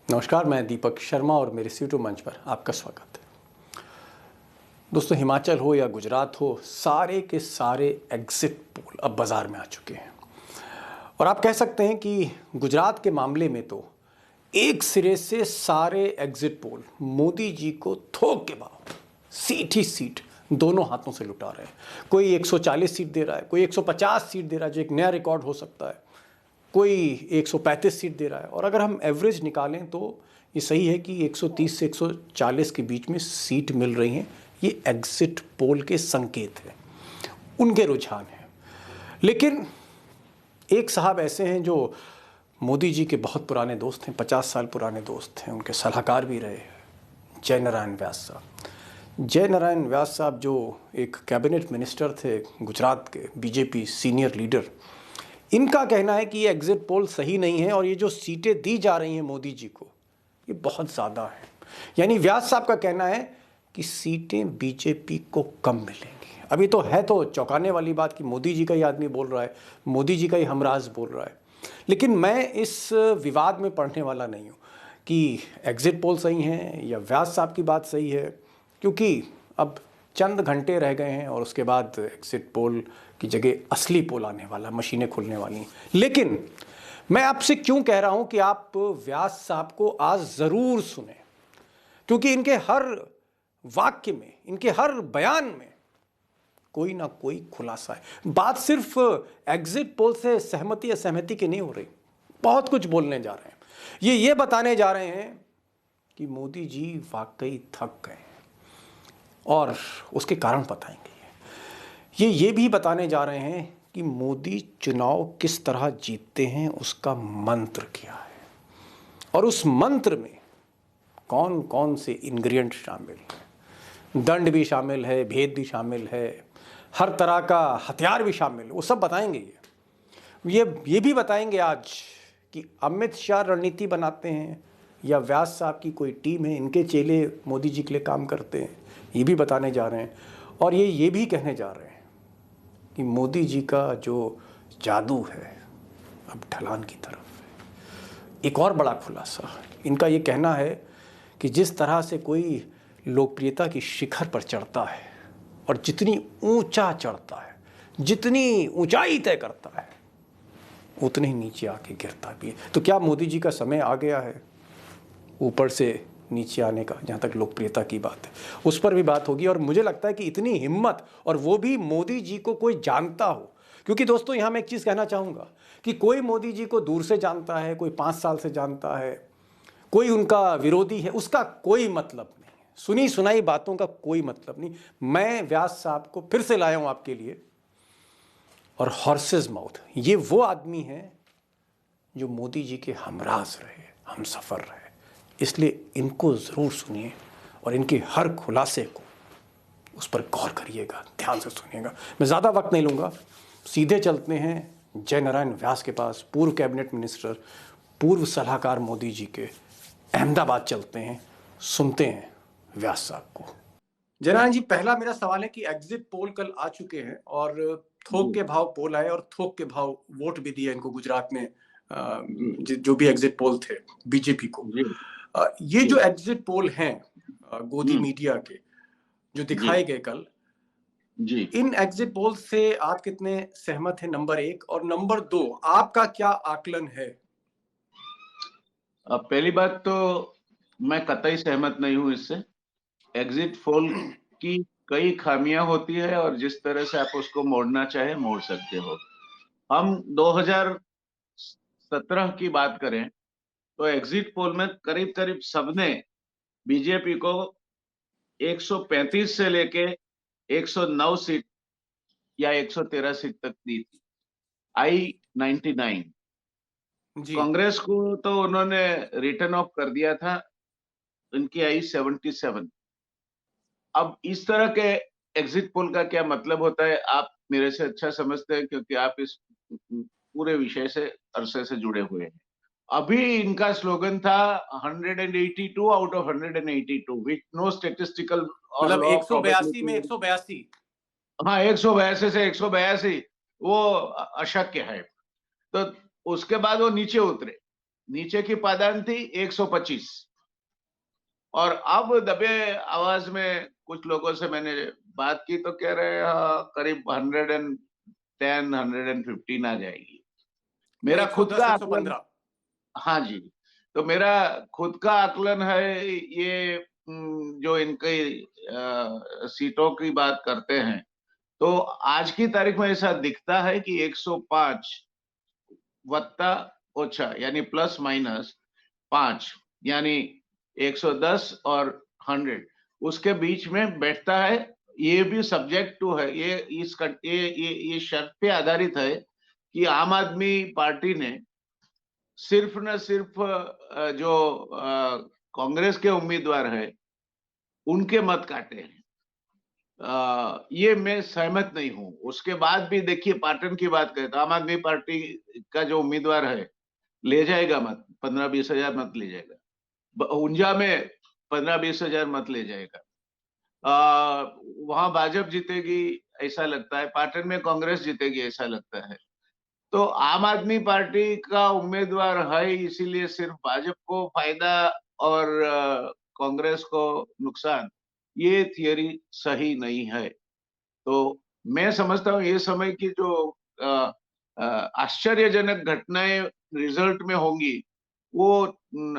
नमस्कार, मैं दीपक शर्मा और मेरे यूट्यूब मंच पर आपका स्वागत है। दोस्तों, हिमाचल हो या गुजरात हो, सारे के सारे एग्जिट पोल अब बाज़ार में आ चुके हैं। और आप कह सकते हैं कि गुजरात के मामले में तो एक सिरे से सारे एग्जिट पोल मोदी जी को थोक के भाव सीट ही सीट दोनों हाथों से लुटा रहे हैं। कोई 140 सीट दे रहा है, कोई 150 सीट दे रहा है, जो एक नया रिकॉर्ड हो सकता है, कोई 135 सीट दे रहा है। और अगर हम एवरेज निकालें तो ये सही है कि 130 से 140 के बीच में सीट मिल रही हैं। ये एग्जिट पोल के संकेत हैं, उनके रुझान हैं। लेकिन एक साहब ऐसे हैं जो मोदी जी के बहुत पुराने दोस्त हैं, 50 साल पुराने दोस्त हैं, उनके सलाहकार भी रहे हैं, जय नारायण व्यास साहब। जय नारायण व्यास साहब जो एक कैबिनेट मिनिस्टर थे गुजरात के, बीजेपी सीनियर लीडर, इनका कहना है कि ये एग्जिट पोल सही नहीं है और ये जो सीटें दी जा रही हैं मोदी जी को, ये बहुत ज़्यादा है। यानी व्यास साहब का कहना है कि सीटें बीजेपी को कम मिलेंगी। अभी तो है तो चौंकाने वाली बात कि मोदी जी का ही आदमी बोल रहा है, मोदी जी का ही हमराज बोल रहा है। लेकिन मैं इस विवाद में पढ़ने वाला नहीं हूँ कि एग्जिट पोल सही हैं या व्यास साहब की बात सही है, क्योंकि अब चंद घंटे रह गए हैं और उसके बाद एग्जिट पोल की जगह असली पोल आने वाला, मशीनें खुलने वाली हैं। लेकिन मैं आपसे क्यों कह रहा हूं कि आप व्यास साहब को आज ज़रूर सुने, क्योंकि इनके हर वाक्य में, इनके हर बयान में कोई ना कोई खुलासा है। बात सिर्फ एग्जिट पोल से सहमति या सहमति की नहीं हो रही, बहुत कुछ बोलने जा रहे हैं। ये बताने जा रहे हैं कि मोदी जी वाकई थक गए और उसके कारण बताएंगे। ये भी बताने जा रहे हैं कि मोदी चुनाव किस तरह जीतते हैं, उसका मंत्र क्या है और उस मंत्र में कौन कौन से इंग्रेडिएंट शामिल हैं। दंड भी शामिल है, भेद भी शामिल है, हर तरह का हथियार भी शामिल है, वो सब बताएंगे। ये भी बताएंगे आज कि अमित शाह रणनीति बनाते हैं या व्यास साहब की कोई टीम है, इनके चेले मोदी जी के लिए काम करते हैं। ये भी बताने जा रहे हैं और ये भी कहने जा रहे हैं कि मोदी जी का जो जादू है अब ढलान की तरफ है। एक और बड़ा खुलासा इनका ये कहना है कि जिस तरह से कोई लोकप्रियता की शिखर पर चढ़ता है और जितनी ऊंचा चढ़ता है, जितनी ऊंचाई तय करता है, उतने ही नीचे आके गिरता भी है। तो क्या मोदी जी का समय आ गया है ऊपर से नीचे आने का? जहाँ तक लोकप्रियता की बात है, उस पर भी बात होगी। और मुझे लगता है कि इतनी हिम्मत, और वो भी मोदी जी को कोई जानता हो, क्योंकि दोस्तों यहाँ मैं एक चीज़ कहना चाहूँगा कि कोई मोदी जी को दूर से जानता है, कोई 5 साल से जानता है, कोई उनका विरोधी है, उसका कोई मतलब नहीं है। सुनी सुनाई बातों का कोई मतलब नहीं। मैं व्यास साहब को फिर से लाया हूँ आपके लिए, और हॉर्सेस माउथ, ये वो आदमी है जो मोदी जी के हमराज रहे, हम सफ़र रहे। इसलिए इनको ज़रूर सुनिए और इनके हर खुलासे को, उस पर गौर करिएगा, ध्यान से सुनिएगा। मैं ज़्यादा वक्त नहीं लूँगा, सीधे चलते हैं जय नारायण व्यास के पास, पूर्व कैबिनेट मिनिस्टर, पूर्व सलाहकार मोदी जी के। अहमदाबाद चलते हैं, सुनते हैं व्यास साहब को। जय नारायण जी, पहला मेरा सवाल है कि एग्जिट पोल कल आ चुके हैं और थोक के भाव पोल आए और थोक के भाव वोट भी दिया इनको गुजरात में, जो भी एग्जिट पोल थे बीजेपी को। ये जो एग्जिट पोल हैं गोदी मीडिया के जो दिखाए गए कल, इन एग्जिट पोल से आप कितने सहमत हैं, नंबर 1? और नंबर 2, आपका क्या आकलन है? पहली बात तो मैं कतई सहमत नहीं हूं इससे। एग्जिट पोल की कई खामियां होती है और जिस तरह से आप उसको मोड़ना चाहे मोड़ सकते हो। हम 2017 की बात करें तो एग्जिट पोल में करीब करीब सबने बीजेपी को 135 से लेके 109 सीट या 113 सीट तक दी थी, I-99। कांग्रेस को तो उन्होंने रिटर्न ऑफ कर दिया था, उनकी I-77। अब इस तरह के एग्जिट पोल का क्या मतलब होता है आप मेरे से अच्छा समझते हैं, क्योंकि आप इस पूरे विषय से अरसे से जुड़े हुए हैं। अभी इनका स्लोगन था 182 out of 182 with no statistical, मतलब 182 में 182। हाँ, 182 से 182 वो अशक्य है। तो उसके बाद वो नीचे उतरे, नीचे की पायदान थी 125। और अब दबे आवाज में कुछ लोगों से मैंने बात की तो कह रहे हैं हाँ, करीब 110 115 आ जाएगी। मेरा खुद 110 का आकलन, 115। हाँ जी, तो मेरा खुद का आकलन है ये, जो इनकी सीटों की बात करते हैं, तो आज की तारीख में ऐसा दिखता है कि 105 वत्ता ओछा यानी प्लस माइनस 5 यानी 110 और 100 उसके बीच में बैठता है। ये भी सब्जेक्ट टू है, ये शर्त पे आधारित है कि आम आदमी पार्टी ने सिर्फ न सिर्फ जो कांग्रेस के उम्मीदवार है उनके मत काटे हैं। ये मैं सहमत नहीं हूं। उसके बाद भी देखिए, पाटन की बात करें तो आम आदमी पार्टी का जो उम्मीदवार है ले जाएगा मत, 15-20 हजार मत ले जाएगा। ऊंझा में 15-20 हजार मत ले जाएगा। वहां भाजपा जीतेगी ऐसा लगता है, पाटन में कांग्रेस जीतेगी ऐसा लगता है। तो आम आदमी पार्टी का उम्मीदवार है, इसीलिए सिर्फ भाजपा को फायदा और कांग्रेस को नुकसान, ये थियरी सही नहीं है। तो मैं समझता हूँ ये समय की जो आश्चर्यजनक घटनाएं रिजल्ट में होंगी वो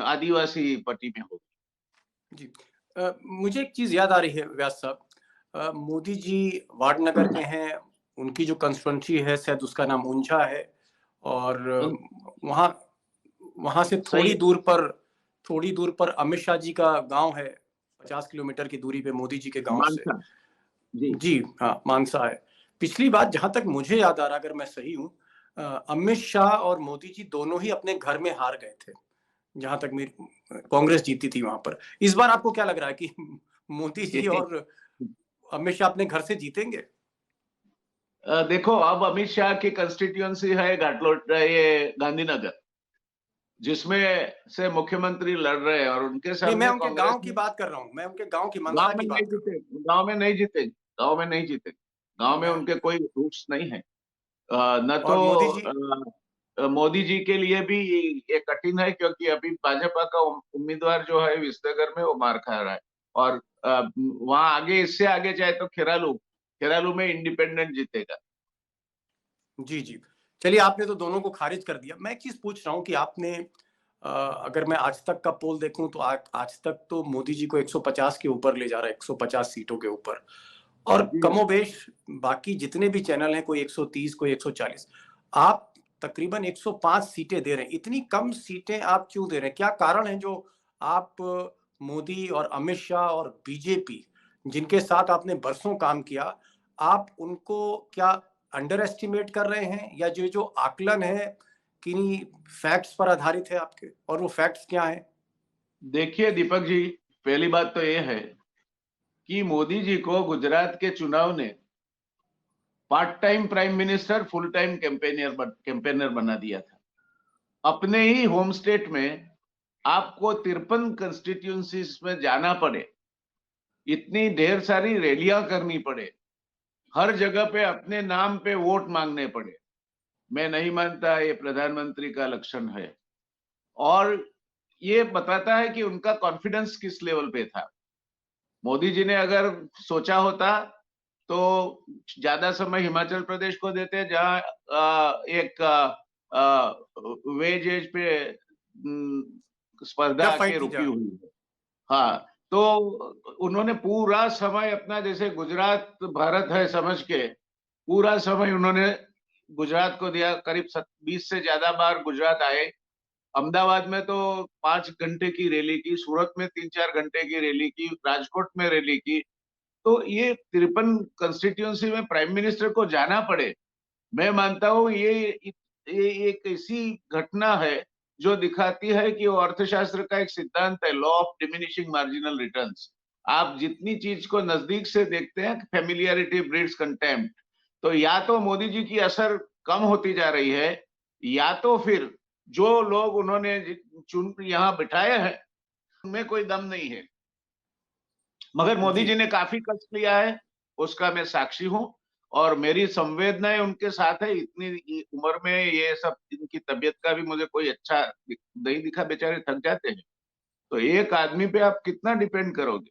आदिवासी पट्टी में होगी। जी। मुझे एक चीज याद आ रही है व्यास साहब, मोदी जी वाडनगर के हैं, उनकी जो कंस्टिट्यूंसी है शायद उसका नाम ऊंझा है, और वहाँ वहाँ से सही थोड़ी दूर पर अमित शाह जी का गांव है, 50 किलोमीटर की दूरी पे मोदी जी के गांव से। मानसा जी। जी हाँ, मानसा है। पिछली बार जहां तक मुझे याद आ रहा, अगर मैं सही हूँ, अमित शाह और मोदी जी दोनों ही अपने घर में हार गए थे, जहां तक मेरी कांग्रेस जीती थी वहां पर। इस बार आपको क्या लग रहा है कि मोदी जी और अमित शाह अपने घर से जीतेंगे? देखो, अब अमित शाह की कंस्टिट्यूएंसी है घाटलोट, ये गांधीनगर, जिसमें से मुख्यमंत्री लड़ रहे हैं और उनके नहीं, मैं सामने उनके कांग्रेस गांव की ने, बात कर रहा हूँ, मैं उनके गांव की, मनसा गांव में की नहीं बात कर रहा जीते, गांव में नहीं जीते, गांव में नहीं जीते, हूँ। गांव में मैं उनके कोई रूट्स नहीं है। न तो और मोदी जी, मोदी जी के लिए भी ये कठिन है, क्योंकि अभी भाजपा का उम्मीदवार जो है विसनगर में वो मार खा रहा है। और वहां आगे, इससे आगे जाए तो खेरालू, खेरालू में इंडिपेंडेंट जीतेगा। जी जी। चलिए, आपने तो दोनों को खारिज कर दिया। मैं एक चीज पूछ रहा हूँ कि आपने, अगर मैं आज तक का पोल देखूं तो आज तक तो मोदी जी को 150 के ऊपर ले जा रहा है, 150 सीटों के ऊपर, और जी कमोबेश बाकी जितने भी चैनल हैं, कोई 130 कोई 140, आप तकरीबन 105 सीटें दे रहे हैं। इतनी कम सीटें आप क्यों दे रहे हैं? क्या कारण है जो आप मोदी और अमित शाह और बीजेपी, जिनके साथ आपने बरसों काम किया, आप उनको क्या अंडर एस्टिमेट कर रहे हैं, या जो जो आकलन है किन्हीं फैक्ट्स पर आधारित है आपके, और वो फैक्ट्स क्या है? देखिए दीपक जी, पहली बात तो ये है कि मोदी जी को गुजरात के चुनाव ने part time prime minister, full time campaigner बना दिया था। अपने ही होम स्टेट में आपको 53 कंस्टिट्यूंसीज में जाना पड़े, इतनी ढेर सारी रैलियां करनी पड़े, हर जगह पे अपने नाम पे वोट मांगने पड़े, मैं नहीं मानता ये प्रधानमंत्री का लक्षण है। और ये बताता है कि उनका कॉन्फिडेंस किस लेवल पे था। मोदी जी ने अगर सोचा होता तो ज्यादा समय हिमाचल प्रदेश को देते, जहां एक वेज एज पे स्पर्धा टफ के फाइट थी रुकी जहाँ। हुई है। हाँ, तो उन्होंने पूरा समय अपना, जैसे गुजरात भारत है समझ के, पूरा समय उन्होंने गुजरात को दिया। करीब 20 से ज्यादा बार गुजरात आए। अहमदाबाद में तो 5 घंटे की रैली की, सूरत में 3-4 घंटे की रैली की, राजकोट में रैली की। तो ये 53 कंस्टिट्यूंसी में प्राइम मिनिस्टर को जाना पड़े, मैं मानता हूँ ये एक ऐसी घटना है जो दिखाती है कि वो अर्थशास्त्र का एक सिद्धांत है, law of diminishing marginal returns. आप जितनी चीज को नजदीक से देखते हैं, फेमिलियरिटी ब्रीड्स कंटेम्प्ट। तो या तो मोदी जी की असर कम होती जा रही है, या तो फिर जो लोग उन्होंने चुन यहाँ बिठाए हैं उनमें कोई दम नहीं है। मगर मोदी जी जी ने काफी कष्ट लिया है, उसका मैं साक्षी हूं। और मेरी संवेदनाएं उनके साथ है। इतनी उम्र में ये सब, इनकी तबीयत का भी मुझे कोई अच्छा नहीं दिखा, बेचारे थक जाते हैं। तो एक आदमी पे आप कितना डिपेंड करोगे?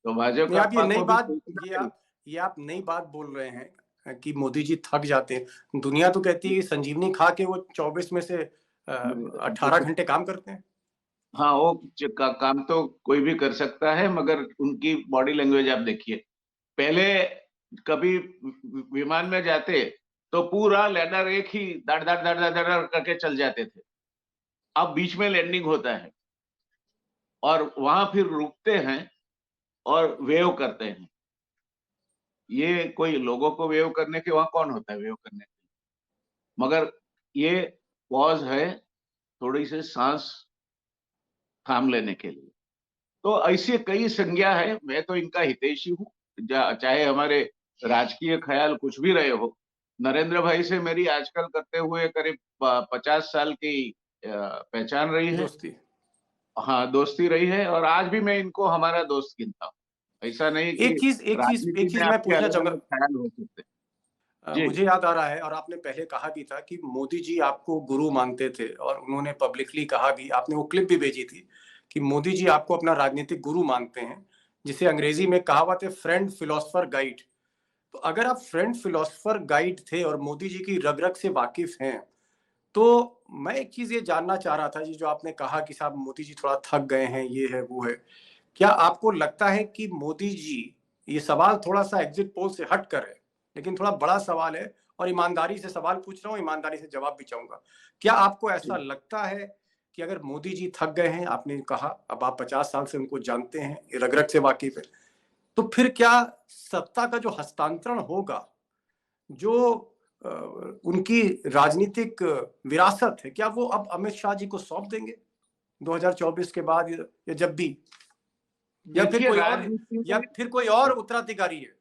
तो नहीं, आप ये भाजपा नई को भी बात, सोचना ये चाहिए। आप नई बात बोल रहे हैं कि मोदी जी थक जाते हैं। दुनिया तो कहती है कि संजीवनी खा के वो 24 में से 18 घंटे काम करते हैं। हाँ, वो काम तो कोई भी कर सकता है, मगर उनकी बॉडी लैंग्वेज आप देखिए। पहले कभी विमान में जाते तो पूरा लैंडर एक ही दड़ दड़ दड़ दड़ दड़ करके चल जाते थे। अब बीच में लैंडिंग होता है और वहां फिर रुकते हैं और वेव करते हैं। ये कोई लोगों को वेव करने के वहां कौन होता है वेव करने के? मगर ये पॉज है, थोड़ी सी सांस थाम लेने के लिए। तो ऐसी कई संज्ञा है। मैं तो इनका हितैषी हूँ, चाहे हमारे राजकीय ख्याल कुछ भी रहे हो। नरेंद्र भाई से मेरी आजकल करते हुए करीब 50 साल की पहचान रही है। दोस्ती। हाँ, दोस्ती रही है, और आज भी मैं इनको हमारा दोस्त गिनता हूँ। ऐसा नहीं कि राजनीति एक में चीज मैं आपके पूछना अलग चाहूंगा। अलग ख्याल हो सकते हैं। जी। मुझे याद आ रहा है, और आपने पहले कहा भी था कि मोदी जी आपको गुरु मानते थे, और उन्होंने पब्लिकली कहा भी, आपने वो क्लिप भी भेजी थी कि मोदी जी आपको अपना राजनीतिक गुरु मानते हैं, जिसे अंग्रेजी में कहावत है फ्रेंड फिलोसफर गाइड। तो अगर आप फ्रेंड फिलोसफर गाइड थे और मोदी जी की रग रग से वाकिफ हैं, तो मैं एक चीज ये जानना चाह रहा था जी, जो आपने कहा कि साहब मोदी जी थोड़ा थक गए हैं, ये है वो है, क्या आपको लगता है कि मोदी जी, ये सवाल थोड़ा सा एग्जिट पोल से हट कर है लेकिन थोड़ा बड़ा सवाल है, और ईमानदारी से सवाल पूछ रहा हूँ, ईमानदारी से जवाब भी चाहूंगा, क्या आपको ऐसा लगता है कि अगर मोदी जी थक गए हैं, आपने कहा अब आप 50 साल से उनको जानते हैं, रग रग से वाकिफ है, तो फिर क्या सत्ता का जो हस्तांतरण होगा, जो उनकी राजनीतिक विरासत है, क्या वो अब अमित शाह जी को सौंप देंगे 2024 के बाद, या जब भी, या फिर देखिए, कोई और, या फिर कोई और उत्तराधिकारी है?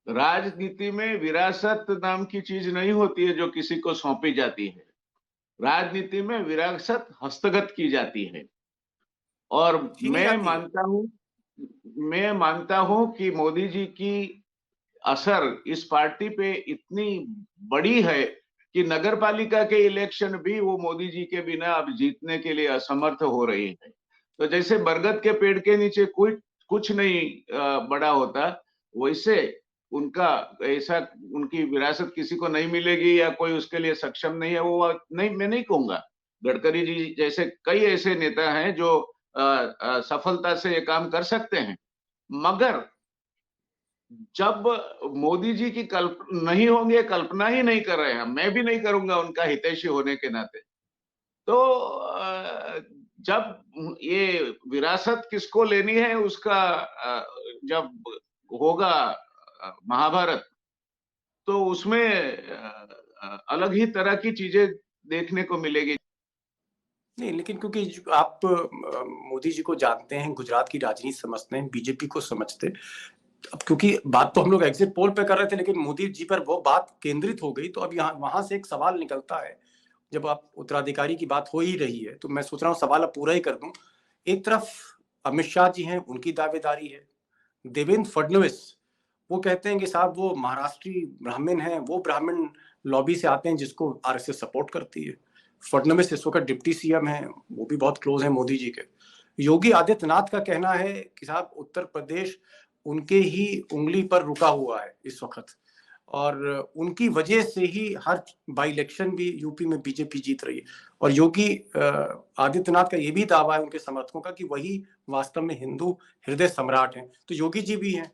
राजनीति में विरासत नाम की चीज नहीं होती है जो किसी को सौंपी जाती है। राजनीति में विरासत हस्तगत की जाती है। और छीनी जाती है। मैं मानता हूं कि मोदी जी की असर इस पार्टी पे इतनी बड़ी है कि नगर पालिका के इलेक्शन भी वो मोदी जी के बिना अब जीतने के लिए असमर्थ हो रही है। तो जैसे बरगद के पेड़ के नीचे कुछ कुछ नहीं बड़ा होता, वैसे उनका ऐसा, उनकी विरासत किसी को नहीं मिलेगी या कोई उसके लिए सक्षम नहीं है, वो नहीं, मैं नहीं कहूंगा। गडकरी जी जैसे कई ऐसे नेता हैं जो सफलता से ये काम कर सकते हैं। मगर जब मोदी जी की नहीं होंगे, कल्पना ही नहीं कर रहे हैं, मैं भी नहीं करूंगा उनका हितैषी होने के नाते। तो जब ये विरासत किसको लेनी है उसका जब होगा महाभारत, तो उसमें अलग ही तरह की चीजें देखने को मिलेगी। नहीं, लेकिन क्योंकि आप मोदी जी को जानते हैं, गुजरात की राजनीति समझते हैं, बीजेपी को समझते, अब क्योंकि बात तो हम लोग एग्जिट पोल पे कर रहे थे, लेकिन मोदी जी पर वो बात केंद्रित हो गई, तो अब यहाँ वहां से एक सवाल निकलता है, जब आप उत्तराधिकारी की बात हो ही रही है, तो मैं सोच रहा हूँ सवाल अब पूरा ही कर दूं। एक तरफ अमित शाह जी हैं, उनकी दावेदारी है। देवेंद्र फडणवीस, वो कहते हैं कि साहब वो महाराष्ट्री ब्राह्मण हैं, वो ब्राह्मण लॉबी से आते हैं जिसको आरएसएस सपोर्ट करती है। फडणवीस इस वक्त डिप्टी सीएम हैं, वो भी बहुत क्लोज हैं मोदी जी के। योगी आदित्यनाथ का कहना है कि साहब उत्तर प्रदेश उनके ही उंगली पर रुका हुआ है इस वक्त, और उनकी वजह से ही हर बाई इलेक्शन भी यूपी में बीजेपी जीत रही है। और योगी आदित्यनाथ का ये भी दावा है उनके समर्थकों का कि वही वास्तव में हिंदू हृदय सम्राट हैं। तो योगी जी भी हैं,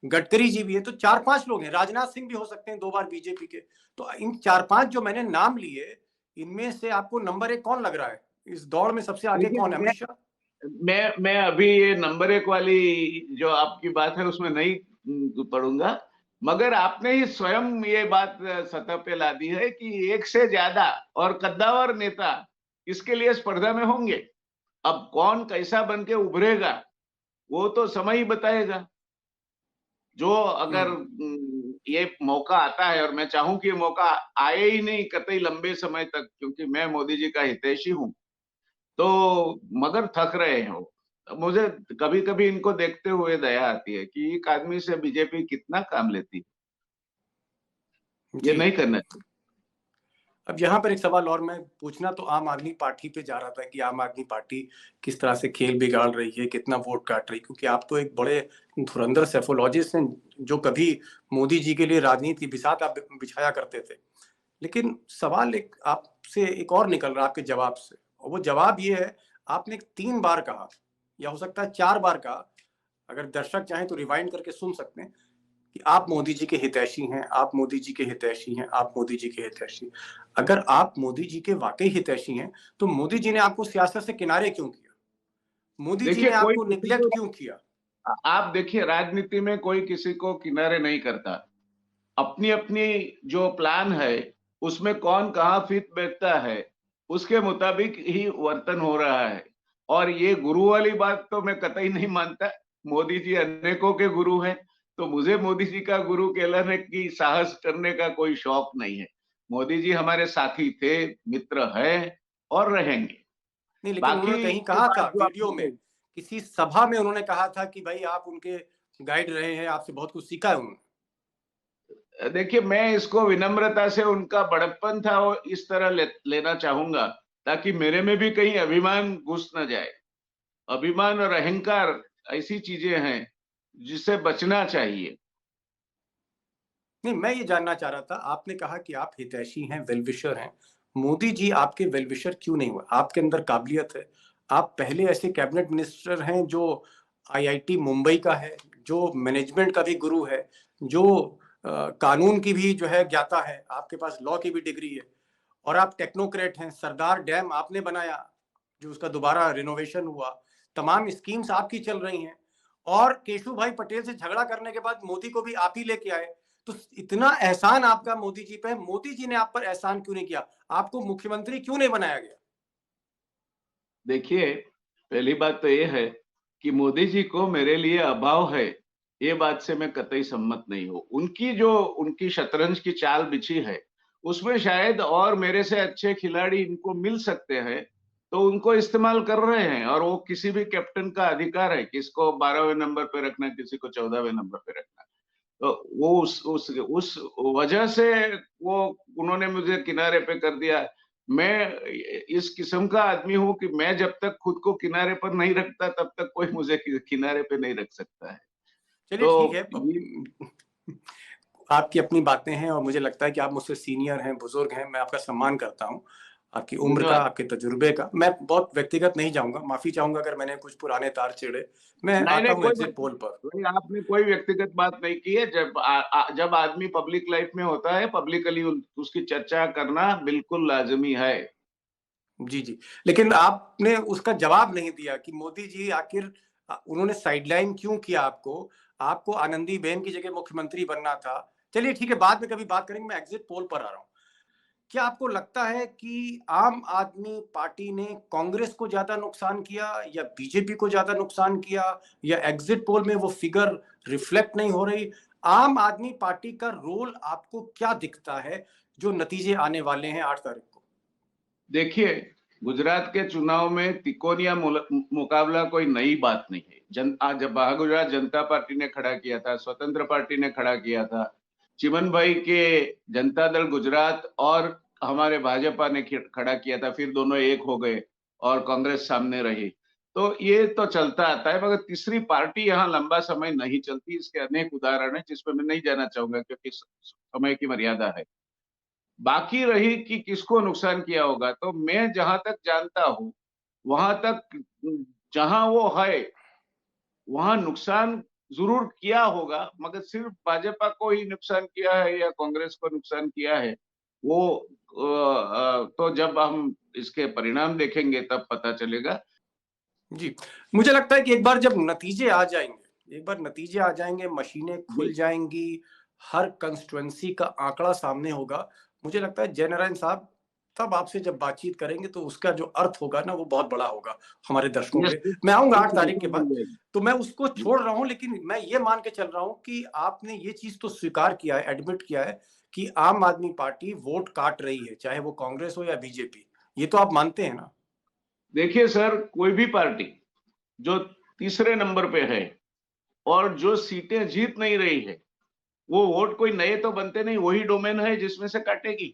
गडकरी जी भी है, तो 4-5 लोग हैं, राजनाथ सिंह भी हो सकते हैं 2 बार बीजेपी के। तो इन 4-5 जो मैंने नाम लिए, इनमें से आपको नंबर 1 कौन लग रहा है? इस दौड़ में सबसे आगे लेकिन कौन है? अमित शाह? मैं अभी ये नंबर एक वाली जो आपकी बात है उसमें नहीं पढ़ूंगा। मगर आपने ही स्वयं ये बात सतह पे ला दी है कि एक से ज्यादा और कद्दावर नेता इसके लिए स्पर्धा में होंगे। अब कौन कैसा बन के उभरेगा वो तो समय ही बताएगा। जो अगर ये मौका आता है, और मैं चाहूं कि ये मौका आए ही नहीं कतई लंबे समय तक, क्योंकि मैं मोदी जी का हितैषी हूं, तो मगर थक रहे हैं वो। मुझे कभी कभी इनको देखते हुए दया आती है कि एक आदमी से बीजेपी कितना काम लेती है। ये नहीं करना चाहिए। अब यहाँ पर एक सवाल और मैं पूछना तो आम आदमी पार्टी पे जा रहा था कि आम आदमी पार्टी किस तरह से खेल बिगाड़ रही है, कितना वोट काट रही है, क्योंकि आप तो एक बड़े धुरंधर सेफोलॉजिस्ट हैं जो कभी मोदी जी के लिए राजनीति की बिसात आप बिछाया करते थे। लेकिन सवाल एक आपसे एक और निकल रहा आपके जवाब से, और वो जवाब ये है, आपने 3 बार कहा या हो सकता है 4 बार कहा, अगर दर्शक चाहें तो रिवाइंड करके सुन सकते हैं, कि आप मोदी जी के हितैषी हैं, आप मोदी जी के हितैषी हैं, आप मोदी जी के हितैषी। अगर आप मोदी जी के वाकई हितैषी हैं तो मोदी जी ने आपको सियासत से किनारे क्यों किया? मोदी जी देखिए, ने कोई आपको निग्लेक्ट क्यों किया? आप देखिए, राजनीति में कोई किसी को किनारे नहीं करता। अपनी अपनी जो प्लान है उसमें कौन कहाँ फिट बैठता है उसके मुताबिक ही वर्तन हो रहा है। और ये गुरु वाली बात तो मैं कतई नहीं मानता। मोदी जी अनेकों के गुरु हैं, तो मुझे मोदी जी का गुरु कहलाने की साहस करने का कोई शौक नहीं है। मोदी जी हमारे साथी थे, मित्र हैं और रहेंगे। नहीं, लेकिन उन्होंने बाकी कहीं ये कहा था बात जो वीडियो आपने में, किसी सभा में उन्होंने कहा था कि भाई आप उनके गाइड रहे हैं, आपसे बहुत कुछ सीखा है उन्होंने। देखिए, मैं इसको विनम्रता से उनका बड़प्पन था वो इस तरह लेना चाहूंगा, ताकि मेरे में भी कहीं अभिमान घुस न जाए। अभिमान और अहंकार ऐसी चीजें हैं जिससे बचना चाहिए। नहीं, मैं ये जानना चाह रहा था, आपने कहा कि आप हितैषी हैं, वेलविशर हैं, मोदी जी आपके वेलविशर क्यों नहीं हुए? आपके अंदर काबिलियत है, आप पहले ऐसे कैबिनेट मिनिस्टर हैं जो आईआईटी मुंबई का है, जो मैनेजमेंट का भी गुरु है, जो कानून की भी जो है ज्ञाता है, आपके पास लॉ की भी डिग्री है, और आप टेक्नोक्रेट हैं। सरदार डैम आपने बनाया, जो उसका दोबारा रिनोवेशन हुआ, तमाम स्कीम्स आपकी चल रही हैं, और केशु भाई पटेल से झगड़ा करने के बाद मोदी को भी आप ही लेके आए। तो इतना एहसान आपका मोदी जी पे, मोदी जी ने आप पर एहसान क्यों नहीं किया? आपको मुख्यमंत्री क्यों नहीं बनाया गया? देखिए, पहली बात तो ये है कि मोदी जी को मेरे लिए अभाव है, ये बात से मैं कतई सम्मत नहीं हूँ। उनकी शतरंज की चाल बिछी है, उसमें शायद और मेरे से अच्छे खिलाड़ी इनको मिल सकते हैं, तो उनको इस्तेमाल कर रहे हैं। और वो किसी भी कैप्टन का अधिकार है, किसको 12वें नंबर पे रखना, किसी को 14वें नंबर पे रखना। तो वो उस वजह से वो उन्होंने मुझे किनारे पे कर दिया। मैं इस किस्म का आदमी हूँ कि मैं जब तक खुद को किनारे पर नहीं रखता तब तक कोई मुझे किनारे पे नहीं रख सकता है। चलिए ठीक तो है। ये आपकी अपनी बातें हैं, और मुझे लगता है कि आप मुझसे सीनियर हैं, बुजुर्ग हैं, मैं आपका सम्मान करता हूँ, आपकी उम्र का, धन्यवाद। आपके तजुर्बे का। मैं बहुत व्यक्तिगत नहीं जाऊंगा, माफी चाहूंगा अगर मैंने कुछ पुराने तार छेड़े। मैं नहीं आता नहीं, हूँ कोई एग्जिट बात पोल पर। नहीं, आपने कोई व्यक्तिगत बात नहीं की है। जब आदमी पब्लिक लाइफ में होता है, पब्लिकली उसकी चर्चा करना बिल्कुल लाजमी है। जी जी। लेकिन आपने उसका जवाब नहीं दिया कि मोदी जी आखिर उन्होंने साइडलाइन क्यों किया आपको? आपको आनंदीबेन की जगह मुख्यमंत्री बनना था। चलिए ठीक है, बाद में कभी बात करेंगे, मैं एग्जिट पोल पर आ रहा हूँ। क्या आपको लगता है कि आम आदमी पार्टी ने कांग्रेस को ज्यादा नुकसान किया या बीजेपी को ज्यादा नुकसान किया, या एग्जिट पोल में वो फिगर रिफ्लेक्ट नहीं हो रही? आम आदमी पार्टी का रोल आपको क्या दिखता है जो नतीजे आने वाले हैं 8 तारीख को? देखिए, गुजरात के चुनाव में तिकोनिया मुकाबला कोई नई बात नहीं है। जब गुजरात जनता पार्टी ने खड़ा किया था, स्वतंत्र पार्टी ने खड़ा किया था, चिमन भाई के जनता दल गुजरात और हमारे भाजपा ने खड़ा किया था, फिर दोनों एक हो गए और कांग्रेस सामने रही। तो ये तो चलता आता है, मगर तीसरी पार्टी यहाँ लंबा समय नहीं चलती। इसके अनेक उदाहरण है जिसपे मैं नहीं जाना चाहूंगा क्योंकि समय की मर्यादा है। बाकी रही कि किसको नुकसान किया होगा, तो मैं जहां तक जानता हूं, वहां तक जहां वो है वहां नुकसान जरूर किया होगा, मगर सिर्फ भाजपा को ही नुकसान किया है या कांग्रेस को नुकसान किया है, वो तो जब हम इसके परिणाम देखेंगे तब पता चलेगा। जी, मुझे लगता है कि एक बार जब नतीजे आ जाएंगे, एक बार नतीजे आ जाएंगे, मशीनें खुल जी। जाएंगी, हर कंस्टिट्युएंसी का आंकड़ा सामने होगा, मुझे लगता है जय नारायण साहब तब आपसे जब बातचीत करेंगे तो उसका जो अर्थ होगा ना, वो बहुत बड़ा होगा हमारे दर्शकों के लिए। मैं आऊंगा 8 तारीख के बाद, तो मैं उसको छोड़ रहा हूं, लेकिन मैं ये मान के चल रहा हूं कि आपने ये चीज तो स्वीकार किया है, एडमिट किया है कि आम आदमी पार्टी वोट काट रही है, चाहे वो कांग्रेस हो या बीजेपी। ये तो आप मानते हैं ना? देखिए सर, कोई भी पार्टी जो तीसरे नंबर पे है और जो सीटें जीत नहीं रही है, वो वोट कोई नए तो बनते नहीं, वही डोमेन है जिसमें से काटेगी।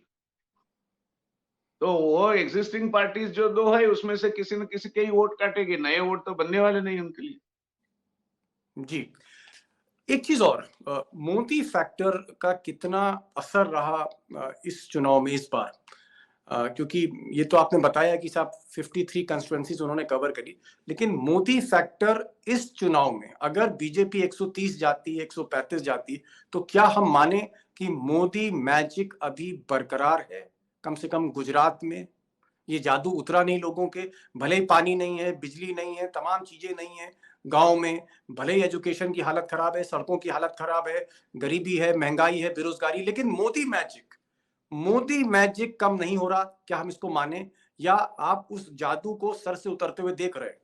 तो वो एग्जिस्टिंग पार्टीज जो दो है उसमें से किसी न किसी के ही वोट काटेगी, नए वोट तो बनने वाले नहीं उनके लिए। जी, एक चीज और, मोदी फैक्टर का कितना असर रहा इस चुनाव में इस बार? क्योंकि ये तो आपने बताया कि साहब 53 कंस्टिट्यूएंसीज उन्होंने कवर करी, लेकिन मोदी फैक्टर इस चुनाव में अगर बीजेपी 130 जाती है, 135 जाती है, तो क्या हम माने कि मोदी मैजिक अभी बरकरार है? कम से कम गुजरात में ये जादू उतरा नहीं लोगों के, भले ही पानी नहीं है, बिजली नहीं है, तमाम चीजें नहीं है गांव में, भले ही एजुकेशन की हालत खराब है, सड़कों की हालत खराब है, गरीबी है, महंगाई है, बेरोजगारी, लेकिन मोदी मैजिक कम नहीं हो रहा। क्या हम इसको माने, या आप उस जादू को सर से उतरते हुए देख रहे हैं?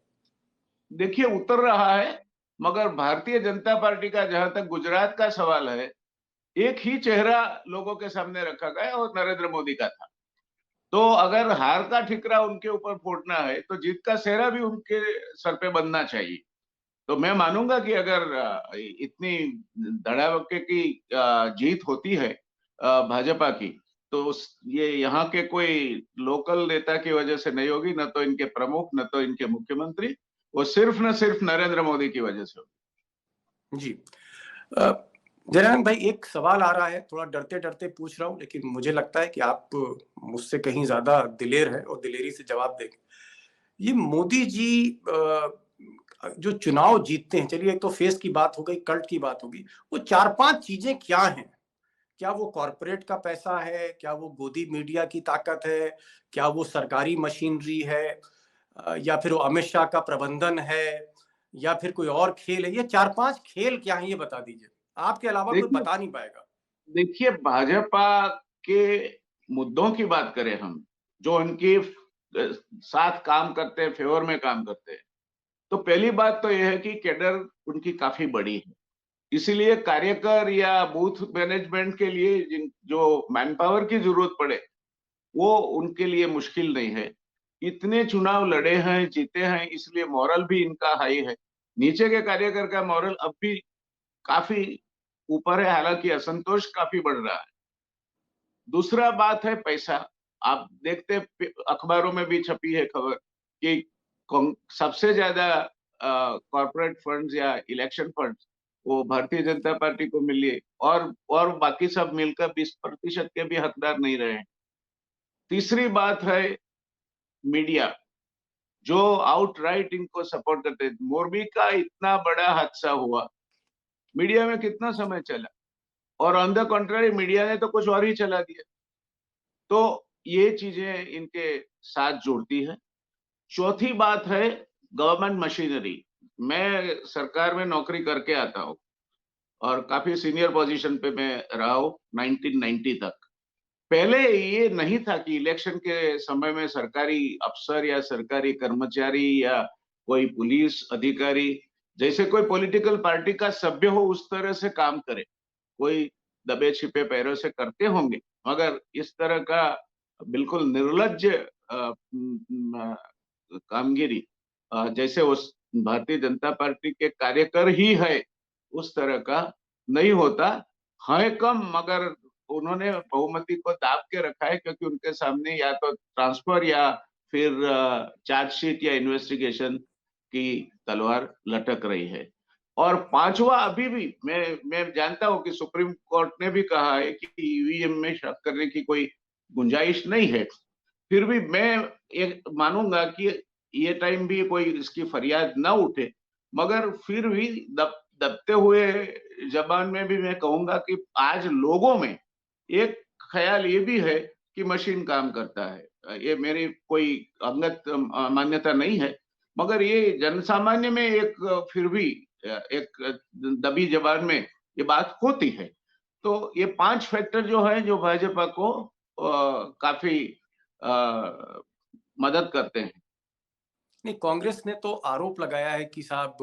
देखिए, उतर रहा है, मगर भारतीय जनता पार्टी का जहां तक गुजरात का सवाल है, एक ही चेहरा लोगों के सामने रखा गया और नरेंद्र मोदी का था। तो अगर हार का ठिकरा उनके ऊपर फोड़ना है तो जीत का सेहरा भी उनके सर पे बनना चाहिए। तो मैं मानूंगा कि अगर इतनी धड़ाके की जीत होती है भाजपा की, तो ये यहाँ के कोई लोकल नेता की वजह से नहीं होगी, न तो इनके प्रमुख, न तो इनके मुख्यमंत्री, वो सिर्फ न सिर्फ नरेंद्र मोदी की वजह से होगी। जी, जयराम भाई, एक सवाल आ रहा है, थोड़ा डरते डरते पूछ रहा हूं, लेकिन मुझे लगता है कि आप मुझसे कहीं ज्यादा दिलेर है और दिलेरी से जवाब देंगे। ये मोदी जी जो चुनाव जीतते हैं, चलिए एक तो फेस की बात हो गई, कल्ट की बात होगी, वो 4-5 चीजें क्या हैं? क्या वो कॉरपोरेट का पैसा है? क्या वो गोदी मीडिया की ताकत है? क्या वो सरकारी मशीनरी है? या फिर वो अमित शाह का प्रबंधन है? या फिर कोई और खेल है? ये 4-5 खेल क्या है, ये बता दीजिए, आपके अलावा कोई देखिए बता नहीं पाएगा। देखिए भाजपा के मुद्दों की बात करें हम, जो उनके साथ काम करते हैं, फेवर में काम करते हैं, तो पहली बात तो यह है कि कैडर उनकी काफी बड़ी है। इसीलिए कार्यकर या बूथ मैनेजमेंट के लिए जो मैन पावर की जरूरत पड़े, वो उनके लिए मुश्किल नहीं है। इतने चुनाव लड़े हैं, जीते हैं, इसलिए मॉरल भी इनका हाई है। नीचे के कार्यकर का मॉरल अब भी काफी ऊपर है, हालांकि असंतोष काफी बढ़ रहा है। दूसरा बात है पैसा। आप देखते अखबारों में भी छपी है खबर कि सबसे ज्यादा कॉर्पोरेट फंड्स या इलेक्शन फंड्स वो भारतीय जनता पार्टी को मिली, और बाकी सब मिलकर 20% के भी हकदार नहीं रहे। तीसरी बात है मीडिया, जो आउटराइट इनको सपोर्ट करते हैं। मोरबी का इतना बड़ा हादसा हुआ, मीडिया में कितना समय चला, और ऑन द कॉन्ट्ररी मीडिया ने तो कुछ और ही चला दिया। तो ये चीजें इनके साथ जुड़ती है। चौथी बात है गवर्नमेंट मशीनरी। मैं सरकार में नौकरी करके आता हूँ और काफी सीनियर पोजीशन पे मैं रहा हूँ 1990 तक। पहले ये नहीं था कि इलेक्शन के समय में सरकारी अफसर या सरकारी कर्मचारी या कोई पुलिस अधिकारी जैसे कोई पॉलिटिकल पार्टी का सभ्य हो उस तरह से काम करे। कोई दबे छिपे पैरों से करते होंगे, मगर इस तरह का बिल्कुल निर्लज्ज कामगिरी जैसे उस भारतीय जनता पार्टी के कार्यकर ही है, उस तरह का नहीं होता है। कम, मगर उन्होंने बहुमति को दाब के रखा है, क्योंकि उनके सामने या तो ट्रांसफर या फिर चार्जशीट या इन्वेस्टिगेशन की तलवार लटक रही है। और पांचवा, अभी भी मैं जानता हूं कि सुप्रीम कोर्ट ने भी कहा है कि ईवीएम में शक करने की कोई गुंजाइश नहीं है। फिर भी मैं ये मानूंगा कि ये टाइम भी कोई इसकी फरियाद ना उठे, मगर फिर भी दबते हुए जबान में भी मैं कहूंगा कि आज लोगों में एक ख्याल ये भी है कि मशीन काम करता है। ये मेरी कोई अंगत मान्यता नहीं है, मगर ये जनसामान्य में एक फिर भी एक दबी जबान में ये बात होती है। तो ये 5 फैक्टर जो है, जो भाजपा को काफी मदद करते हैं। नहीं, कांग्रेस ने तो आरोप लगाया है कि साहब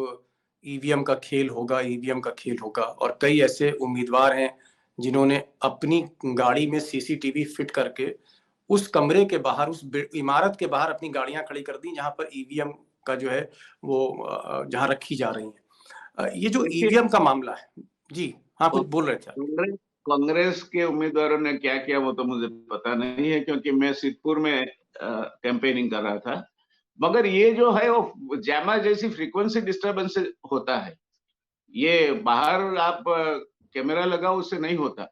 ईवीएम का खेल होगा, ईवीएम का खेल होगा, और कई ऐसे उम्मीदवार हैं जिन्होंने अपनी गाड़ी में सीसीटीवी फिट करके उस कमरे के बाहर, उस इमारत के बाहर अपनी गाड़ियां खड़ी कर दी जहां पर ईवीएम का जो है वो जहां रखी जा रही है। ये जो देखिए ईवीएम का मामला है। जी, हाँ, कुछ बोल रहे थे आप। कांग्रेस कांग्रेस के उम्मीदवारों ने क्या किया वो तो मुझे पता नहीं है, क्योंकि मैं सिद्धपुर में कैंपेनिंग कर रहा था। मगर ये जो है वो जैमा जैसी फ्रीक्वेंसी डिस्टरबेंस होता है, ये बाहर आप कैमरा लगाओ उससे नहीं होता।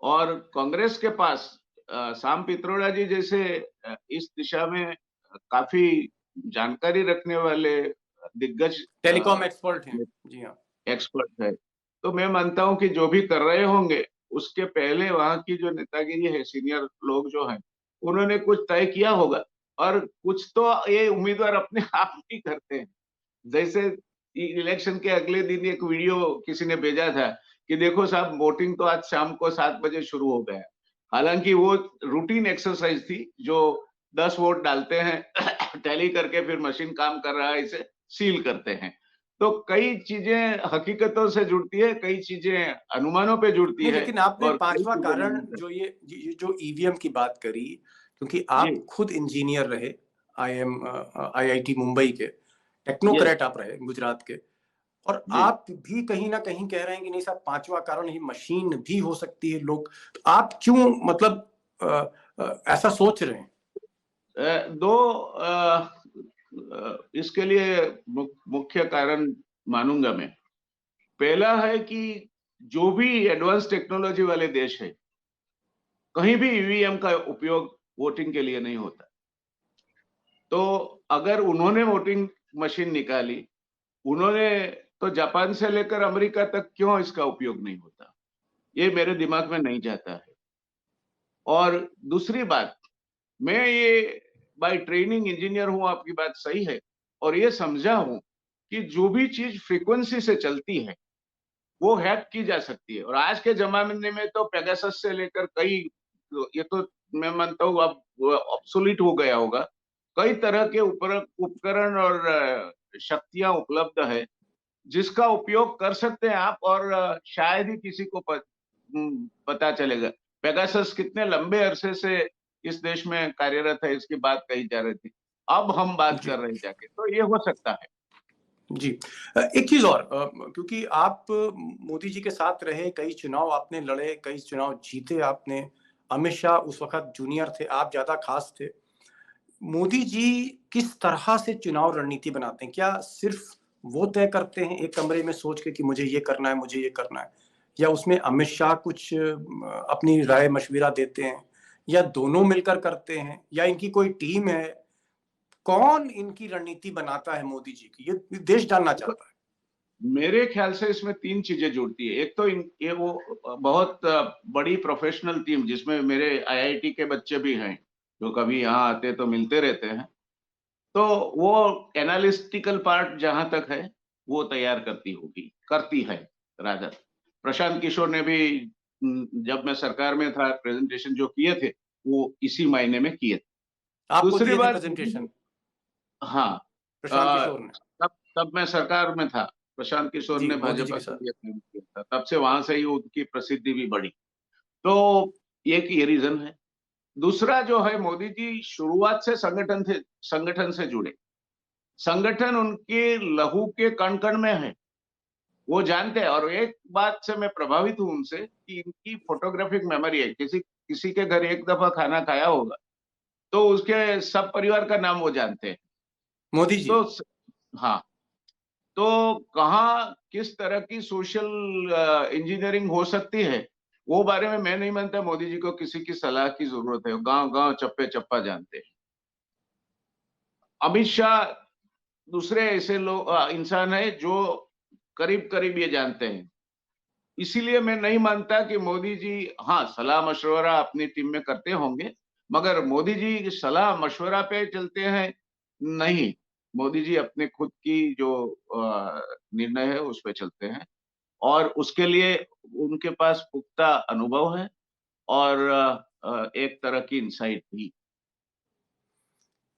और कांग्रेस के पास साम पित्रोड़ा जी जैसे इस दिशा में काफी जानकारी रखने वाले दिग्गज टेलीकॉम एक्सपर्ट हैं। जी हाँ। एक्सपर्ट है। तो मैं मानता हूं कि जो भी कर रहे होंगे उसके पहले वहां की जो नेतागिरी है, सीनियर लोग जो हैं, उन्होंने कुछ तय किया होगा। और कुछ तो ये उम्मीदवार अपने आप ही करते हैं। जैसे इलेक्शन के अगले दिन एक वीडियो किसी ने भेजा था कि देखो साहब, वोटिंग तो आज शाम को 7 बजे शुरू हो गया। हालांकि वो रूटीन एक्सरसाइज थी, जो 10 वोट डालते हैं टैली करके फिर मशीन काम कर रहा है, इसे सील करते हैं। तो कई चीजें हकीकतों से जुड़ती है, कई चीजें अनुमानों पे जुड़ती नहीं, है, लेकिन आपने और कई पांचवा चीजें कारण नहीं करती। जो ये जो ईवीएम की बात करी, क्योंकि जी, आप खुद इंजीनियर रहे, आईआईटी मुंबई के यस। टेक्नोक्रेट आप रहे गुजरात के, और जी, आप भी कहीं ना कहीं कह रहे हैं कि नहीं साहब, पांचवा कारण ही मशीन भी हो सकती है। लोग, तो आप क्यों मतलब ऐसा सोच रहे हैं? दो इसके लिए मुख्य कारण मानूंगा मैं। पहला है कि जो भी एडवांस टेक्नोलॉजी वाले देश है, कहीं भी ईवीएम का उपयोग वोटिंग के लिए नहीं होता। तो अगर उन्होंने वोटिंग मशीन निकाली, उन्होंने, तो जापान से लेकर अमेरिका तक क्यों इसका उपयोग नहीं होता, ये मेरे दिमाग में नहीं जाता है। और दूसरी बात, मैं ये बाय ट्रेनिंग इंजीनियर हूं, आपकी बात सही है। और ये समझा हूं कि जो भी चीज फ्रीक्वेंसी से चलती है वो हैक की जा सकती है। और आज के जमाने में तो पेगासस से लेकर कई, ये तो मैं मानता हूँ अब ऑब्सोलीट हो गया होगा, कई तरह के उपकरण और शक्तियां उपलब्ध है जिसका उपयोग कर सकते हैं आप। और शायद ही किसी को पता चलेगा। पेगासस कितने लंबे अरसे से इस देश में कार्यरत है, इसकी बात कही जा रही थी। अब हम बात जी कर रहे हैं जाके, तो ये हो सकता है। जी। एक चीज और, क्योंकि आप मोदी जी के साथ रहे, कई चुनाव आपने लड़े, कई चुनाव जीते आपने। अमित शाह उस वक्त जूनियर थे, आप ज्यादा खास थे। मोदी जी किस तरह से चुनाव रणनीति बनाते हैं? क्या सिर्फ वो तय करते हैं एक कमरे में सोच के कि मुझे ये करना है, मुझे ये करना है, या उसमें अमित शाह कुछ अपनी राय मशविरा देते हैं, या दोनों मिलकर करते हैं, या इनकी कोई टीम है? कौन इनकी रणनीति बनाता है मोदी जी की? ये देश जानना चाहता है। मेरे ख्याल से इसमें 3 चीजें जुड़ती है। एक तो ये वो बहुत बड़ी प्रोफेशनल टीम, जिसमें मेरे आईआईटी के बच्चे भी हैं, जो कभी यहाँ आते तो मिलते रहते हैं। तो वो एनालिटिकल पार्ट जहां तक है वो तैयार करती है रादर। प्रशांत किशोर ने भी जब मैं सरकार में था, प्रेजेंटेशन जो किए थे वो इसी मायने में किए थे। आपको दूसरी दिए थे बात, प्रेजेंटेशन हाँ, प्रशांत किशोर ने? तब तब मैं सरकार में था। प्रशांत किशोर जी, ने मोदी जी भाजपा के के साथ। लिए काम किया था, तब से वहां से ही उनकी प्रसिद्धि भी बढ़ी। तो एक ये रीजन है। दूसरा जो है, मोदी जी शुरुआत से संगठन से जुड़े। संगठन उनके लहू के कण कण में है, वो जानते हैं। और एक बात से मैं प्रभावित हूं उनसे, कि इनकी फोटोग्राफिक मेमोरी है। किसी किसी के घर एक दफा खाना खाया होगा तो उसके सब परिवार का नाम वो जानते हैं। मोदी जी। तो हाँ, तो कहाँ किस तरह की सोशल इंजीनियरिंग हो सकती है, वो बारे में मैं नहीं मानता मोदी जी को किसी की सलाह की जरूरत है। गांव गांव चप्पे चप्पा जानते हैं। अमित शाह दूसरे ऐसे लोग, इंसान है जो करीब करीब ये जानते हैं। इसीलिए मैं नहीं मानता कि मोदी जी, हाँ, सलाह मशवरा अपनी टीम में करते होंगे, मगर मोदी जी सलाह मशवरा पे चलते हैं, नहीं। मोदी जी अपने खुद की जो निर्णय है उस पे चलते हैं। और उसके लिए उनके पास पुख्ता अनुभव है, और एक तरह की इंसाइट भी।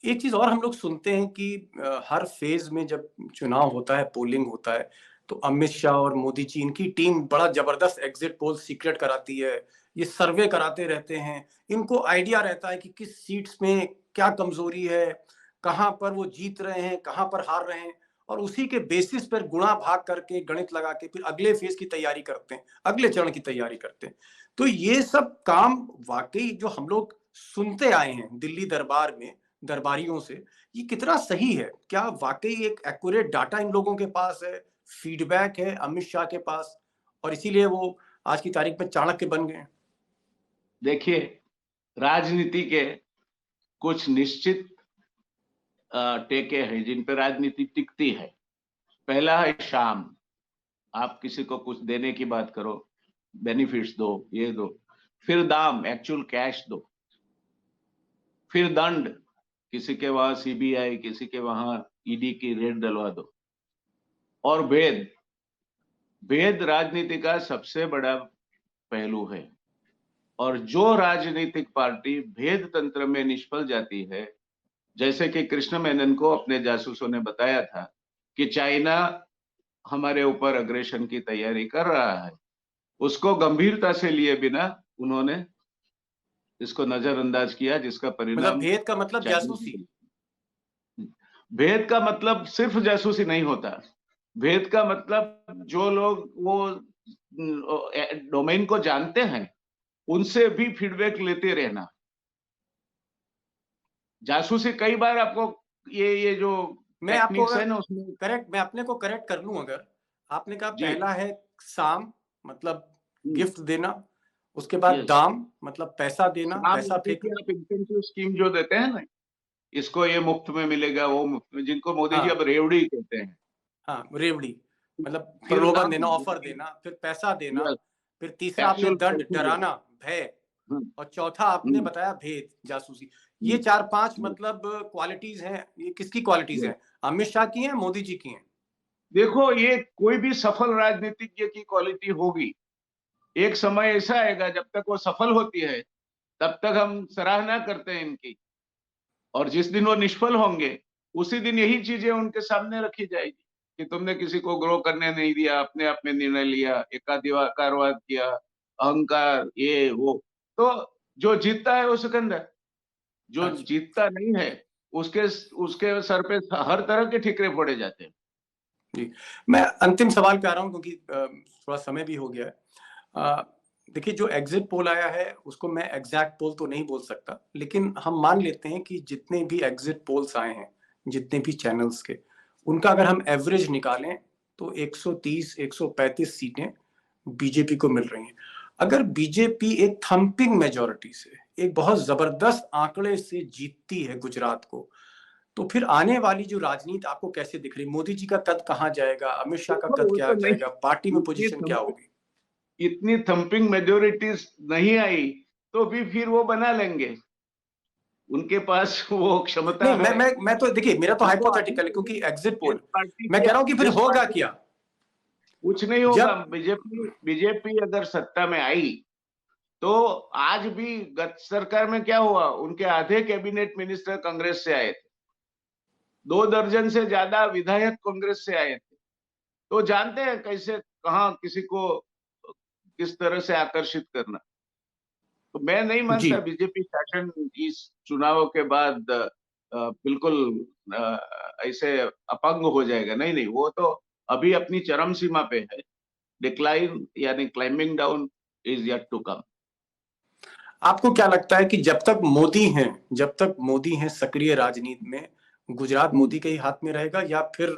एक चीज और हम लोग सुनते हैं कि हर फेज में जब चुनाव होता है, पोलिंग होता है, तो अमित शाह और मोदी जी, इनकी टीम बड़ा जबरदस्त एग्जिट पोल सीक्रेट कराती है, ये सर्वे कराते रहते हैं। इनको आइडिया रहता है कि किस सीट्स में क्या कमजोरी है, कहां पर वो जीत रहे हैं, कहां पर हार रहे हैं। और उसी के बेसिस पर गुणा भाग करके गणित लगा के फिर अगले फेज की तैयारी करते हैं, अगले चरण की तैयारी करते हैं। तो ये सब काम वाकई जो हम लोग सुनते आए हैं दिल्ली दरबार में दरबारियों से, ये कितना सही है? क्या वाकई एक एक्यूरेट डाटा इन लोगों के पास है, फीडबैक है अमित शाह के पास, और इसीलिए वो आज की तारीख में चाणक्य बन गए? देखिए, राजनीति के कुछ निश्चित टेके हैं जिन पर राजनीति टिकती है। पहला है शाम, आप किसी को कुछ देने की बात करो, बेनिफिट्स दो, ये दो। फिर दाम, एक्चुअल कैश दो। फिर दंड, किसी के वहां सीबीआई, किसी के वहां ईडी की रेड डलवा दो। और भेद, भेद राजनीति का सबसे बड़ा पहलू है। और जो राजनीतिक पार्टी भेद तंत्र में निष्फल जाती है, जैसे कि कृष्ण मेनन को अपने जासूसों ने बताया था कि चाइना हमारे ऊपर अग्रेशन की तैयारी कर रहा है, उसको गंभीरता से लिए बिना उन्होंने इसको नजरअंदाज किया, जिसका मतलब परिणाम भेद का मतलब जासूसी? भेद का मतलब सिर्फ जासूसी नहीं होता। भेद का मतलब जो लोग वो डोमेन को जानते हैं उनसे भी फीडबैक लेते रहना। जासूसी कई बार आपको ये जो मैं आपको टेक्निक्स अगर है ना उसमें मैं अपने को करेक्ट कर लूं, अगर आपने कहा जी पहला है साम मतलब गिफ्ट देना, उसके बाद यस, दाम मतलब पैसा देना, साम पैसा देखिए, फेंकना। आप इंसेंटिव स्कीम जो देते हैं ना, इसको ये मुफ्त में मिलेगा, वो मुफ्त में, जिनको मोदी जी हाँ अब रेवड़ी कहते हैं। हाँ, रेवड़ी मतलब फिर प्रलोभन दाम, देना, ऑफर देना, फिर पैसा देना, यस, फिर तीसरा आपने एक्चुअल दंड, पैसे दो। डराना, भय, हम्म, और चौथा आपने हम्म, बताया भेद, जासूसी। ये हम्म, चार पांच हम्म, मतलब क्वालिटीज हैं। ये किसकी क्वालिटीज yes। हैं? अमित शाह की हैं, मोदी जी की हैं? देखो, ये कोई भी सफल राजनीतिज्ञ की क्वालिटी होगी। एक समय ऐसा आएगा जब तक वो सफल होती है तब तक हम सराहना करते हैं इनकी, और जिस दिन वो निष्फल होंगे उसी दिन यही चीजें उनके सामने रखी जाएगी कि तुमने किसी को ग्रो करने नहीं दिया, अपने आप में निर्णय लिया, एकाधिकारवाद किया, अहंकार, ये वो। तो जो जीतता है वो सिकंदर, जो अच्छा जीतता नहीं है उसके उसके सर पे हर तरह के ठिकरे फोड़े जाते हैं। जी, मैं अंतिम सवाल पे आ रहा हूँ क्योंकि थोड़ा समय भी हो गया है। देखिए, जो एग्जिट पोल आया है उसको मैं एग्जैक्ट पोल तो नहीं बोल सकता, लेकिन हम मान लेते हैं कि जितने भी एग्जिट पोल्स आए हैं, जितने भी चैनल्स के, उनका अगर हम एवरेज निकालें तो 130 135 सीटें बीजेपी को मिल रही हैं। अगर बीजेपी एक थंपिंग मेजोरिटी से, एक बहुत जबरदस्त आंकड़े से जीतती है गुजरात को, तो फिर आने वाली जो राजनीति आपको कैसे दिख रही? मोदी जी का कद कहाँ जाएगा? अमित शाह का कद वो क्या तो जाएगा? पार्टी में नहीं, पोजीशन क्या होगी? इतनी थंपिंग मेजोरिटीज नहीं आई तो भी फिर वो बना लेंगे, उनके पास वो क्षमता नहीं, है। मैं तो देखिए, मेरा तो देखो, अभी हाइपोथेटिकल है क्योंकि एग्जिट जिस पोल। पार्टी मैं के कह रहा हूं कि फिर जिस होगा पार्टी क्या कुछ नहीं होगा। जब? बीजेपी बीजेपी अगर सत्ता में आई तो आज भी गत सरकार में क्या हुआ, उनके आधे कैबिनेट मिनिस्टर कांग्रेस से आए थे, 2 दर्जन से ज्यादा विधायक कांग्रेस से आए थे। तो जानते हैं कैसे कहाँ किसी को किस तरह से आकर्षित करना। तो मैं नहीं जी, मानता बीजेपी शासन इस चुनाव के बाद बिल्कुल ऐसे अपंग हो जाएगा। नहीं नहीं, वो तो अभी अपनी चरम सीमा पे है। डिक्लाइन यानी climbing down is yet to come. आपको क्या लगता है कि जब तक मोदी हैं, जब तक मोदी हैं सक्रिय राजनीति में, गुजरात मोदी के ही हाथ में रहेगा या फिर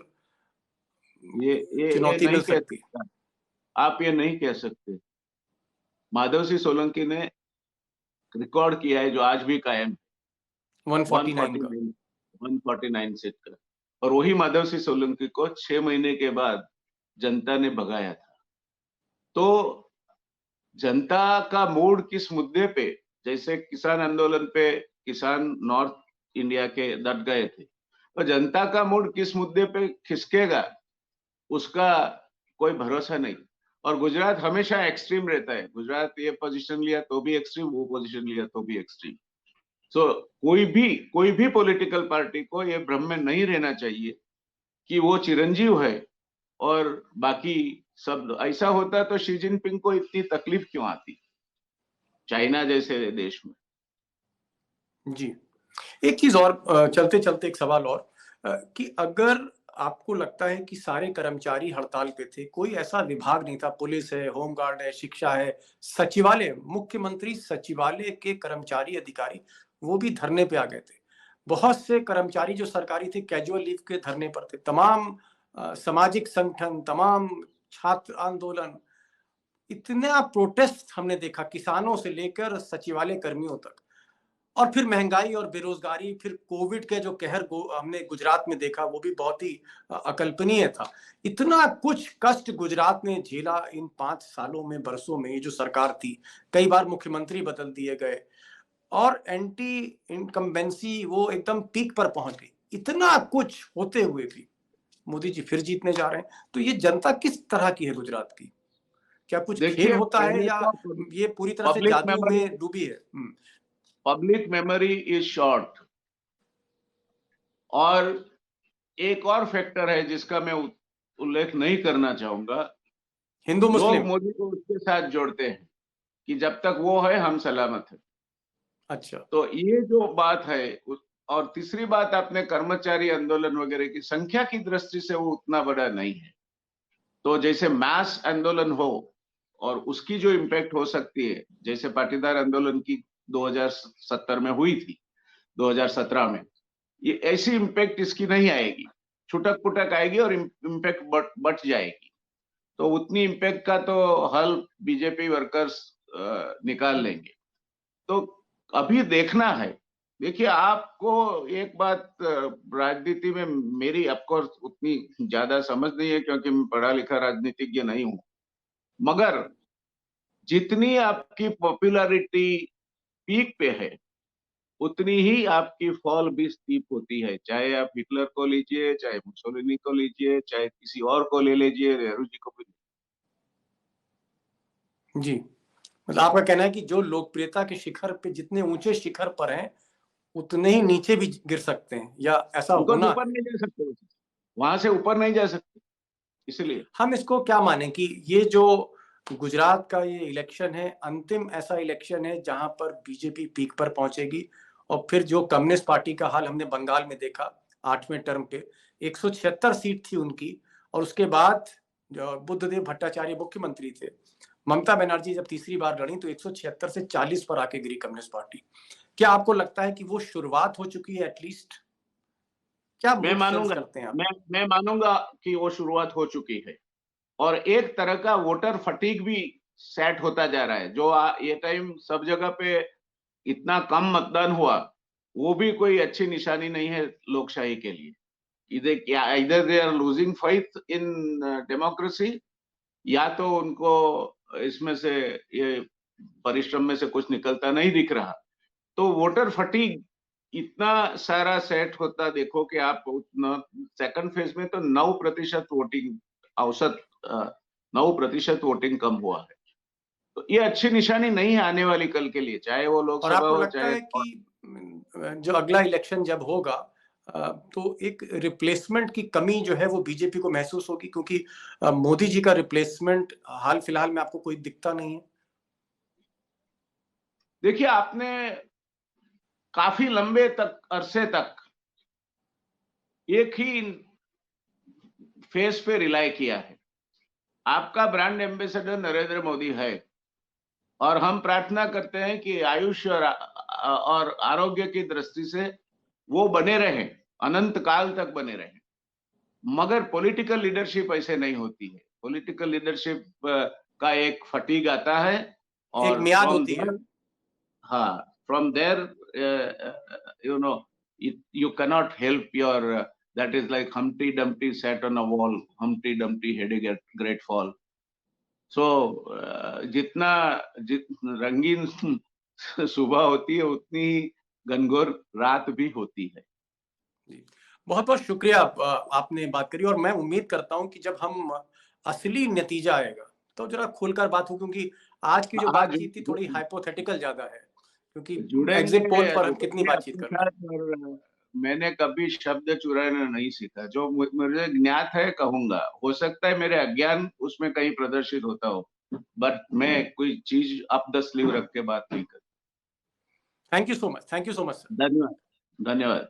ये चुनौती नहीं मिल कह सकती? सकता, आप ये नहीं कह सकते। माधव सिंह सोलंकी ने रिकॉर्ड किया है जो आज भी कायम है, 149 का? 149 149 सीट का। और वही माधव सिंह सोलंकी को 6 महीने के बाद जनता ने भगाया था। तो जनता का मूड किस मुद्दे पे, जैसे किसान आंदोलन पे किसान नॉर्थ इंडिया के डट गए थे, तो जनता का मूड किस मुद्दे पे खिसकेगा उसका कोई भरोसा नहीं। और गुजरात हमेशा एक्सट्रीम रहता है। गुजरात ये पोजीशन लिया तो भी एक्सट्रीम, वो पोजीशन लिया तो भी एक्सट्रीम। सो कोई भी पॉलिटिकल पार्टी को ये भ्रम में नहीं रहना चाहिए कि वो चिरंजीव है और बाकी सब। ऐसा होता तो शी जिनपिंग को इतनी तकलीफ क्यों आती चाइना जैसे देश में। जी, एक चीज और, चलते चलते एक सवाल और, कि अगर आपको लगता है कि सारे कर्मचारी हड़ताल पे थे, कोई ऐसा विभाग नहीं था, पुलिस है, होमगार्ड है, शिक्षा है, सचिवालय, मुख्यमंत्री सचिवालय के कर्मचारी अधिकारी वो भी धरने पे आ गए थे। बहुत से कर्मचारी जो सरकारी थे कैजुअल लीव के धरने पर थे। तमाम सामाजिक संगठन, तमाम छात्र आंदोलन, इतना प्रोटेस्ट हमने देखा, किसानों से लेकर सचिवालय कर्मियों तक। और फिर महंगाई और बेरोजगारी, फिर कोविड के जो कहर हमने गुजरात में देखा, वो भी बहुत ही अकल्पनीय था। इतना कुछ कष्ट गुजरात ने झेला इन 5 सालों में, बरसों में। ये जो सरकार थी, कई बार मुख्यमंत्री बदल दिए गए और एंटी इनकम्बेंसी वो एकदम पीक पर पहुंच गई। इतना कुछ होते हुए भी मोदी जी फिर जीतने जा रहे हैं। तो ये जनता किस तरह की है गुजरात की? क्या कुछ खेल देखिए, होता है पहले या तो ये पूरी तरह से पब्लिक जादू मेमोरी में डूबी है? Public memory is short. और एक और फैक्टर है जिसका मैं उल्लेख नहीं करना चाहूंगा। हिंदू लोग मुस्लिम। मोदी को उसके साथ जोड़ते हैं कि जब तक वो है हम सलामत है। अच्छा। तो ये जो बात है, और तीसरी बात, आपने कर्मचारी आंदोलन वगैरह की संख्या की दृष्टि से वो उतना बड़ा नहीं है। तो जैसे मैस आंदोलन हो और उसकी जो इम्पैक्ट हो सकती है, जैसे पाटीदार आंदोलन की 2070 में हुई थी, 2017 में, ये ऐसी इम्पैक्ट इसकी नहीं आएगी। छुटक पुटक आएगी और इम्पैक्ट बट जाएगी। तो उतनी इम्पैक्ट का तो हल बीजेपी वर्कर्स निकाल लेंगे। तो अभी देखना है। देखिए, आपको एक बात, राजनीति में मेरी ऑफकोर्स उतनी ज्यादा समझ नहीं है क्योंकि मैं पढ़ा लिखा राजनीतिज्ञ नहीं हूं, मगर जितनी आपकी पॉपुलैरिटी पीक पे है, उतनी ही आपकी फॉल भी स्टीप होती है। चाहे आप हिटलर को लीजिए, चाहे मुसोलिनी को लीजिए, चाहे किसी और को ले लीजिए, नेहरू जी को भी। जी, मतलब आपका कहना है कि जो लोकप्रियता के शिखर पे, जितने ऊंचे शिखर पर हैं, उतने ही नीचे भी गिर सकते हैं, या ऐसा बिकॉज होना ऊपर है? नहीं जा सकते, वहां से ऊपर नहीं जा सकते, इसलिए। हम इसको क्या माने कि ये जो गुजरात का ये इलेक्शन है, अंतिम ऐसा इलेक्शन है जहां पर बीजेपी पीक पर पहुंचेगी? और फिर जो कम्युनिस्ट पार्टी का हाल हमने बंगाल में देखा 8वें टर्म पे, 176 सीट थी उनकी, और उसके बाद जो बुद्धदेव भट्टाचार्य मुख्यमंत्री थे, ममता बनर्जी जब तीसरी बार लड़ी तो 176 से 40 पर आके गिरी कम्युनिस्ट पार्टी। क्या आपको लगता है कि वो शुरुआत हो चुकी है एटलीस्ट? क्या मैं मूड सेंस मानूंगा करते हैं आप? मैं मानूंगा कि वो शुरुआत हो चुकी है। और एक तरह का वोटर फटीग भी सेट होता जा रहा है। जो ये टाइम सब जगह पे इतना कम मतदान हुआ, वो भी कोई अच्छी निशानी नहीं है लोकशाही के लिए। इधर they are losing faith in democracy, या तो उनको इसमें से, ये परिश्रम में से कुछ निकलता नहीं दिख रहा। तो वोटर फटीग इतना सारा सेट होता देखो कि आप सेकंड फेज में तो 9% वोटिंग, औसत 9% वोटिंग कम हुआ है। तो ये अच्छी निशानी नहीं है आने वाली कल के लिए, चाहे वो और लोकसभा आपको हो लगता चाहे। है कि जो अगला इलेक्शन जब होगा, तो एक रिप्लेसमेंट की कमी जो है वो बीजेपी को महसूस होगी? क्योंकि मोदी जी का रिप्लेसमेंट हाल फिलहाल में आपको कोई दिखता नहीं है। देखिए, आपने काफी लंबे तक अरसे तक एक ही फेस पे रिलाई किया है। आपका ब्रांड एम्बेसडर नरेंद्र मोदी है, और हम प्रार्थना करते हैं कि आयुष और आरोग्य की दृष्टि से वो बने रहे, अनंत काल तक बने रहे। मगर पॉलिटिकल लीडरशिप ऐसे नहीं होती है। पॉलिटिकल लीडरशिप का एक फटीग आता है, एक और मियाद होती है। हाँ, from there, you know, you cannot help your, that is like Humpty Dumpty sat on a wall, Humpty Dumpty had a great fall. So जित रंगीन सुबह होती है, उतनी ही घनघोर रात भी होती है। जी, बहुत बहुत शुक्रिया। आपने बात करी, और मैं उम्मीद करता हूं कि जब हम असली नतीजा आएगा तो जरा खुलकर बात हो, क्योंकि आज की जो हाँ, बातचीत थी थोड़ी हाइपोथेटिकल ज्यादा है, क्योंकि एग्जिट पोल पर कितनी जुड़ेंगे बातचीत आपके करना है। साथ। और मैंने कभी शब्द चुराना नहीं सीखा। जो मुझे ज्ञात है कहूंगा। हो सकता है मेरे अज्ञान उसमें कहीं प्रदर्शित होता हो, बट मैं कोई चीज अप द स्लीव रख के बात नहीं करता। Thank you so much, thank you so much sir. धन्यवाद, धन्यवाद।